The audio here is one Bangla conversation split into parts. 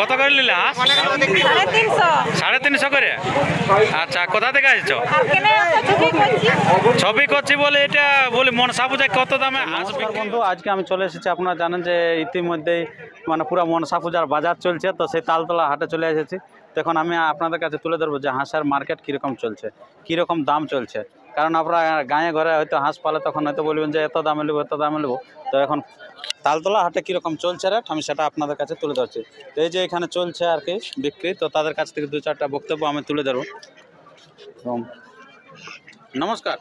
কত করে নিলে হাঁস? 350 করে। আচ্ছা, কোথা থেকে আসছো? ছবি করছি বলে এটা বলি মনসা পূজায় কত দামে হাঁস? বন্ধু, আজকে আমি চলে এসেছি। আপনারা জানেন যে ইতিমধ্যেই মানে পুরো মনসা পূজার বাজার চলছে, তো সেই তালতলা হাটে চলে এসেছি। তো এখন আমি আপনাদের কাছে তুলে ধরবো যে হাঁসের মার্কেট কীরকম চলছে, কীরকম দাম চলছে। কারণ আপনারা গাঁয়ে ঘরে হয়তো হাঁস পালে তখন হয়তো বলবেন যে এত দামে নেবো, এত দামে নেবো। তো এখন তালতলা হাটে কীরকম চলছে রেট আমি সেটা আপনাদের কাছে তুলে ধরছি। তো এই যে এখানে চলছে আর কি বিক্রি, তো তাদের কাছ থেকে 2-4টা বক্তব্য আমি তুলে ধরবো। নমস্কার।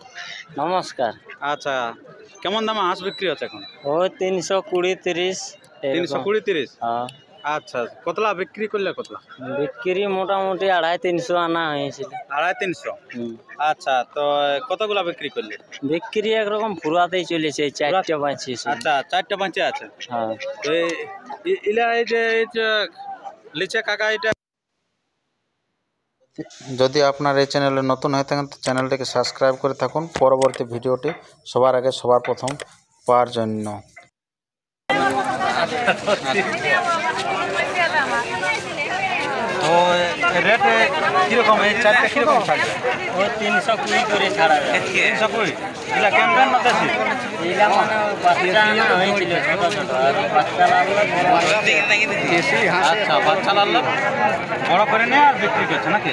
নমস্কার। আচ্ছা, কেমন দামে হাঁস বিক্রি হচ্ছে এখন? ওই 320-30। 320-30। হ্যাঁ। আচ্ছা, কতলা বিক্রি করলে? কতলা বিক্রি মোটামুটি 250-300 আনা হয়েছিল। 250-300। আচ্ছা, তো কতগুলা বিক্রি করলে? বিক্রি একরকম ফুরাতেই চলেছে, 4টা বাঁচি। আচ্ছা, 4টা বাঁচে আছে। হ্যাঁ। তো ইলা এই যে লিচে কাকা, এটা যদি আপনার এই চ্যানেলে নতুন হয়ে থাকেন তো চ্যানেলটিকে সাবস্ক্রাইব করে থাকুন পরবর্তী ভিডিওটি সবার আগে সবার প্রথম পাওয়ার জন্য। তো রেট কীরকম? এই 4টা কীরকম থাকবে? ওই 320 করে ছাড়া যায়। 320। এগুলা কেমন মতো আছে? এগুলা মানে বাচ্চা আনা হয়েছিল ছোট ছোট, আর বাচ্চা লাগলো। আচ্ছা, বাচ্চা লাল বড় করে নিয়ে আর বিক্রি করছে নাকি?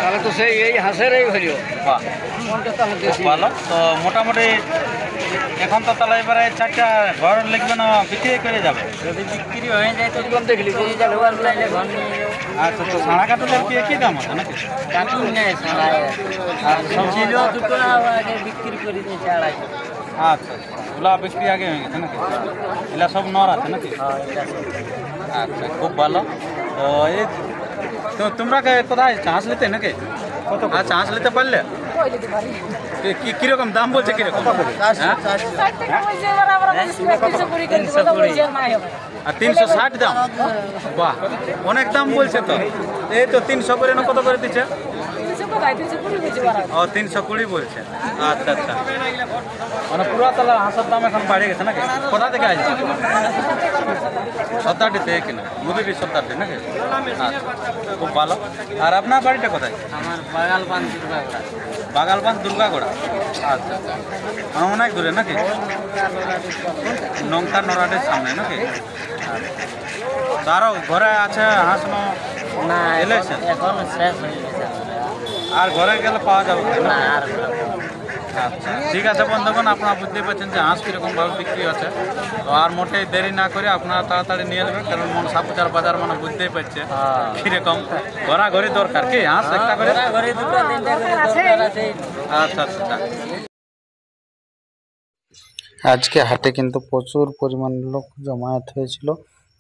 তাহলে তো সেই এই হাঁসেরই হইল। বাহ, ভালো। তো মোটামুটি এখন তো তাহলে এবারে 4টা ঘর লিখবে না, বিক্রি করে যাবে? যদি বিক্রি হয়ে যায় তো দেখলি ঘর লাইলে ঘর নিয়ে যাবো। আচ্ছা, তো সাড়া কাটলের কি একই দাম আছে নাকি? কাটুন নেই ছাড়াই, আর ছিল দুটো আগে বিক্রি করে দিয়েছে 250। আচ্ছা, ওগুলা বিক্রি আগে হয়ে গেছে নাকি? এগুলা সব নর আছে নাকি? আচ্ছা, খুব ভালো। তো এই তো তোমরা কোথায় হাঁস নিতে নাকি? আচ্ছা, হাঁস নিতে পারলে কিরকম দাম বলছে? কিরকম? আর 360 দাম? বাহ, অনেক দাম বলছে তো। এই তো 300 করে না, কত করে দিচ্ছে? ও, 320 বলছে। আচ্ছা আচ্ছা, মানে পুরাতলা হাঁসের দাম এখন বাড়ে গেছে নাকি? কোথা থেকে আসছে? সত্তাটি থেকে কিনা? মুদিটি সত্তাটি নাকি? আচ্ছা, খুব ভালো। আর আপনার বাড়িটা কোথায়? আমার বাগালবান দুর্গাগড়া। বাগালবান দুর্গাগড়া। আচ্ছা, অনেক দূরে নাকি? নংতা নরাটের সামনে নাকি? আরও ঘরে আছে হাঁস না, এলেছে এখন শেষ হয়ে গেছে। আর ঘরে গেলে পাওয়া যাবে না, আর আচ্ছা, ঠিক আছে বন্ধুগণ, আপনারা বুঝতেই পারছেন যে হাঁস কীরকমভাবে বিক্রি হচ্ছে। তো আর মোটেই দেরি না করে আপনারা তাড়াতাড়ি নিয়ে নেবেন, কারণ মনসা পূজার বাজার মানে বুঝতেই পারছে কীরকম ঘোরাঘুরি দরকার। কি হাঁস একটা করে? আচ্ছা আচ্ছা। আজকে হাটে কিন্তু প্রচুর পরিমাণ লোক জমায়েত হয়েছিল,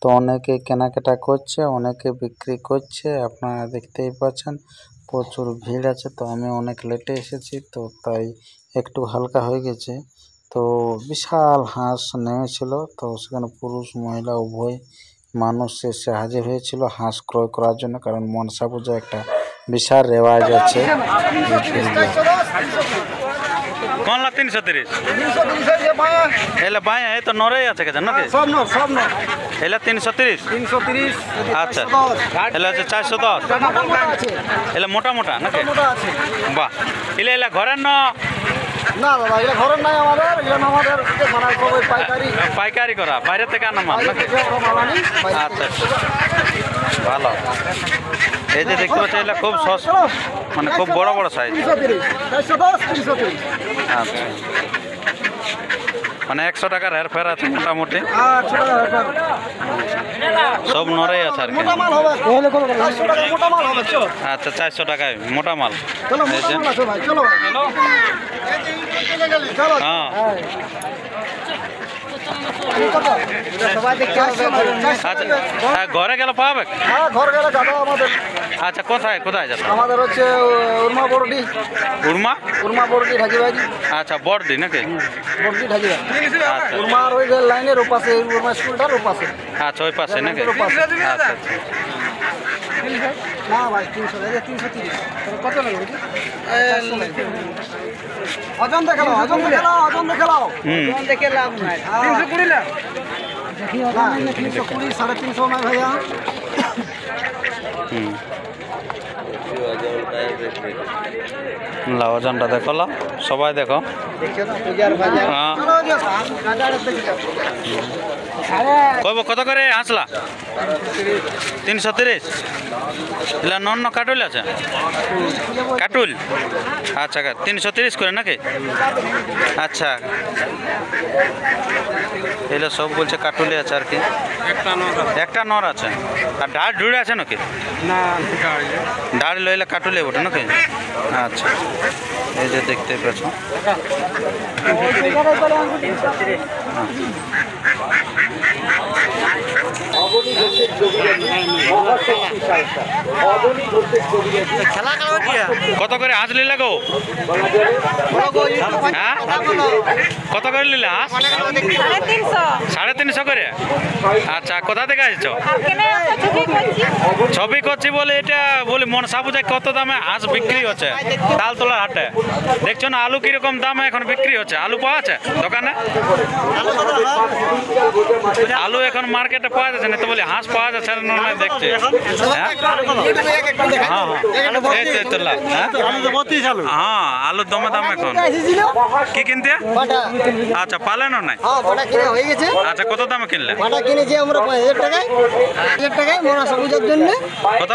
তো অনেকে কেনাকাটা করছে, অনেকে বিক্রি করছে। আপনারা দেখতেই পাচ্ছেন প্রচুর ভিড় আছে। তো আমি অনেক লেটে এসেছি, তো তাই একটু হালকা হয়ে গেছে। তো বিশাল হাঁস নেমেছিল, তো সেখানে পুরুষ মহিলা উভয় মানুষ এসে হাজির হয়েছিল হাঁস ক্রয় করার জন্য, কারণ মনসা পূজা একটা বিশাল রেওয়াজ আছে। কোনলা 330? এলে বায়া এই তো নরেই আছে কেন নাকি? সব নর এলে 330। আচ্ছা, এলে আছে 410। এলে মোটা মোটা নাকি? বাহ, এলে এলে ঘরের না বাবা, এগুলো ঘরের নাই আমাদের, এগুলো আমাদের পাইকারি করা, বাইরে থেকে আনা মাল নাকি? আচ্ছা, ভালো। এই যে দেখতে পাচ্ছি এগুলো খুব মানে খুব বড় বড় সাইজ। আচ্ছা, মানে 100 টাকার হেরফের আছে মোটামুটি। সব নরেই আছে আর কি। আচ্ছা, 400 টাকায় মোটা মাল। হ্যাঁ, আচ্ছা, ঘরে গেলে পাবে? ঘর গেলে যাবো আমাদের। আচ্ছা, কোথায় কোথায় যাবে? আমাদের হচ্ছে উর্মা বড়ডি। উর্মা বড়ডি ঢাকিবাজি। আচ্ছা, বড়ডি নাকি? বড়ডি ঢাকিবাজি। আচ্ছা, উর্মার ওই লাইনের ওপাশে, উর্মা স্কুলটার ওপাশে। আচ্ছা, ওই পাশে নাকি? আচ্ছা আচ্ছা। না ভাই, 330। কত লাগবে? ওজন দেখে নাও, ওজন দেখে নাও, ওজন দেখে নাও। ওজন দেখে লাভ নাই। 320 লাখ। 320, 350 না ভাইয়া। লাও ওজনটা দেখো লাও সবাই দেখো হ্যাঁ কব কত করে হাঁসলা 330 এলা নন কাটুল আছে কাটুল আচ্ছা 330 করে নাকি আচ্ছা এগুলো সব বলছে কাটুলি আছে আর কি একটা নর আছে আর ঢাড় ঢুড়ে আছে নাকি ঢাড় লইলে কাটুলি ওঠে নাকি আচ্ছা এই যে দেখতে পাচ্ছ কত করে হাঁস নিলে গো হ্যাঁ কত করে নিলে হাঁস 350 করে আচ্ছা কোথা থেকে আসছো ছবি করছি বলে এটা বলি মনসা পূজায় কত দামে হাঁস বিক্রি হচ্ছে তালতলার হাটে দেখছো না আলু কিরকম দামে এখন বিক্রি হচ্ছে আলু পাওয়া আছে দোকানে আলু এখন মার্কেটে পাওয়া যাচ্ছে না তো বলি হাঁস পাওয়া যাচ্ছে না নয় দেখছি হ্যাঁ আলুর দমে দাম এখন কি কিনতে আচ্ছা পালেন নাই আচ্ছা কত দামে কিনলে কিনেছি আমরা 5000 টাকায় 1000 টাকায় মনসা পূজার জন্য কত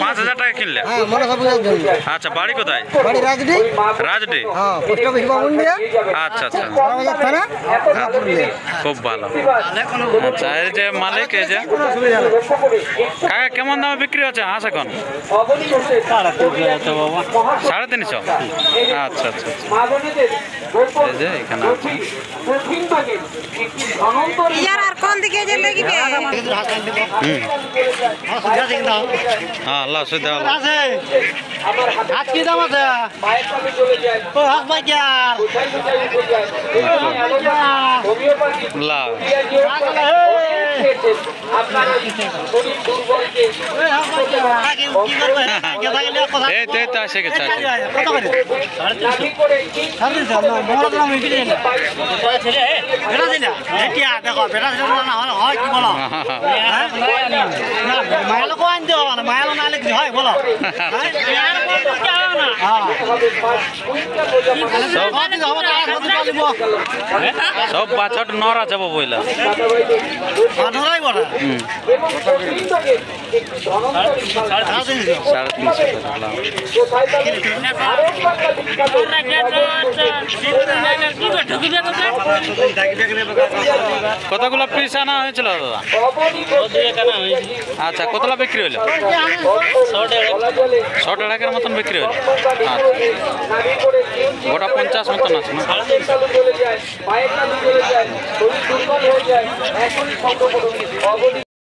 5000 টাকা কিনলে হ্যাঁ মনসা পূজার জন্য আচ্ছা বাড়ি কোথায় বাড়ি রাজডি রাজডি হ্যাঁ পোস্ট অফিস বামুন্ডিয়া আচ্ছা আচ্ছা বাজার থানা খুব ভালো আচ্ছা এই যে মালিক এই যে কাকা কেমন দামে বিক্রি হচ্ছে হাঁস এখন 350 আচ্ছা আচ্ছা এই যে এখানে আছে আর কোন দিকে যে লাগবে হ্যাঁ আল্লাহ সুদা আছে আজ কি দাম আছে ও হাক বাজার লাভ এই তো আসে গেছে সব বাছট নর আছে বইলা কতগুলো পিস আনা হয়েছিল দাদা আচ্ছা কতলা বিক্রি হইলো 100 টাকার মতন বিক্রি হইলো গোটা 50 মতন আছে না